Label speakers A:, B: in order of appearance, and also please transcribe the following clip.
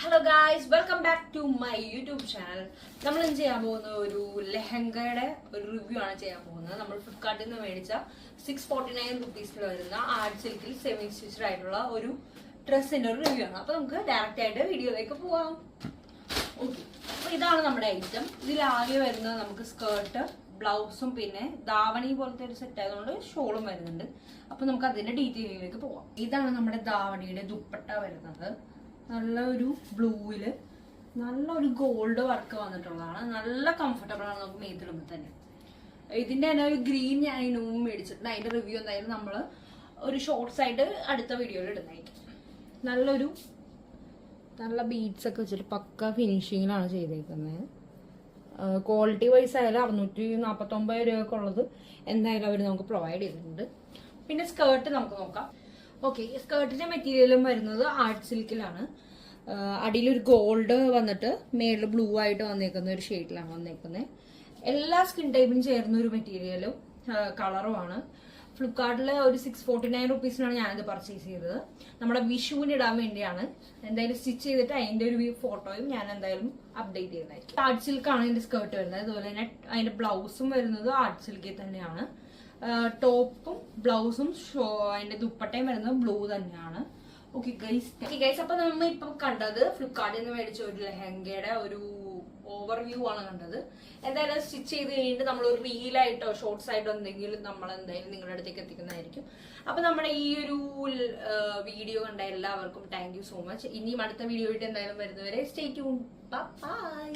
A: Hello guys, welcome back to my YouTube channel. നമ്മൾ ഇന്ന് ചെയ്യാൻ പോകുന്ന ഒരു ലെഹങ്കയുടെ ഒരു റിവ്യൂ ആണ് ചെയ്യാൻ പോകുന്നത്. നമ്മൾ ഫ്ലിപ്കാർട്ടിൽ നിന്ന് മേടിച്ച 649 റുപ്പീസിൽ വരുന്ന ആർട്ട് സിൽക്കിൽ സെമി സ്റ്റിച്ച്ഡ് ആയിട്ടുള്ള ഒരു ഡ്രസ്സിന്റെ ഒരു റിവ്യൂ ആണ്. അപ്പൊ നമുക്ക് ഡയറക്റ്റ് ആയിട്ട് വീഡിയോയിലേക്ക് പോവാം. ഓക്കെ, അപ്പൊ ഇതാണ് നമ്മുടെ ഐറ്റം. ഇതിലാകെ വരുന്നത് നമുക്ക് സ്കേർട്ട്, ബ്ലൗസും പിന്നെ ധാവണി പോലത്തെ ഒരു സെറ്റ് ആയതുകൊണ്ട് ഷോളും വരുന്നുണ്ട്. അപ്പൊ നമുക്ക് അതിന്റെ ഡീറ്റെയിലിലേക്ക് പോവാം. ഇതാണ് നമ്മുടെ ധാവണിയുടെ ദുപ്പട്ട വരുന്നത്. നല്ലൊരു ബ്ലൂവില് നല്ലൊരു ഗോൾഡ് വർക്ക് വന്നിട്ടുള്ളതാണ്. നല്ല കംഫർട്ടബിൾ ആണ് നമുക്ക് മേത്തിടുമ്പോൾ തന്നെ. ഇതിന്റെ തന്നെ ഒരു ഗ്രീൻ ഞാൻ ഇതിനു മുമ്പ് മേടിച്ചിട്ടുണ്ട്. അതിന്റെ റിവ്യൂ എന്തായാലും നമ്മൾ ഒരു ഷോർട്സ് ആയിട്ട് അടുത്ത വീഡിയോയിൽ ഇടുന്നതായിരിക്കും. നല്ല ബീഡ്സ് ഒക്കെ വെച്ചിട്ട് പക്ക ഫിനിഷിങ്ങിലാണ് ചെയ്തേക്കുന്നത്. ക്വാളിറ്റി വൈസ് ആയാലും 649 രൂപക്കുള്ളത് എന്തായാലും അവർ നമുക്ക് പ്രൊവൈഡ് ചെയ്തിട്ടുണ്ട്. പിന്നെ സ്കേർട്ട് നമുക്ക് നോക്കാം. ഓക്കെ, സ്കേർട്ടിന്റെ മെറ്റീരിയലും വരുന്നത് ആർട്ട് സിൽക്കിലാണ്. അടിയിലൊരു ഗോൾഡ് വന്നിട്ട് മേളിൽ ബ്ലൂ ആയിട്ട് വന്നേക്കുന്ന ഒരു ഷെയ്ഡിലാണ് വന്നേക്കുന്നത്. എല്ലാ സ്കിൻ ടൈപ്പിനും ചേർന്ന ഒരു മെറ്റീരിയലും കളറുമാണ്. ഫ്ലിപ്കാർട്ടില് ഒരു 649 റുപ്പീസിനാണ് ഞാനിത് പർച്ചേസ് ചെയ്തത്. നമ്മുടെ വിഷുവിന് ഇടാൻ വേണ്ടിയാണ്. എന്തായാലും സ്റ്റിച്ച് ചെയ്തിട്ട് അതിന്റെ ഒരു ഫോട്ടോയും ഞാൻ എന്തായാലും അപ്ഡേറ്റ് ചെയ്യുന്നതായിരിക്കും. ആർട്ട് സിൽക്കാണ് ഇതിന്റെ സ്കേർട്ട് വരുന്നത്. അതുപോലെ തന്നെ അതിന്റെ ബ്ലൗസും വരുന്നത് ആർട്ട് സിൽക്കിൽ തന്നെയാണ്. ടോപ്പും ബ്ലൗസും അതിന്റെ ദുപ്പട്ടയും വരുന്നത് ബ്ലൂ തന്നെയാണ്. ഓക്കെ ഗൈസ്, അപ്പൊ നമ്മൾ ഇപ്പൊ കണ്ടത് ഫ്ലിപ്കാർട്ടിൽ നിന്ന് മേടിച്ച ഒരു ലെഹങ്കയുടെ ഒരു ഓവർവ്യൂ ആണ് കണ്ടത്. എന്തായാലും സ്റ്റിച്ച് ചെയ്ത് കഴിഞ്ഞിട്ട് നമ്മൾ ഒരു റീലായിട്ടോ ഷോർട്സ് ആയിട്ടോ എന്തെങ്കിലും നമ്മൾ എന്തായാലും നിങ്ങളുടെ അടുത്തേക്ക് എത്തിക്കുന്നതായിരിക്കും. അപ്പൊ നമ്മുടെ ഈ ഒരു വീഡിയോ കണ്ട എല്ലാവർക്കും താങ്ക് യു സോ മച്ച്. ഇനിയും അടുത്ത വീഡിയോ ആയിട്ട് എന്തായാലും വരുന്നവരെ സ്റ്റേ ട്യൂൺ. ബൈ.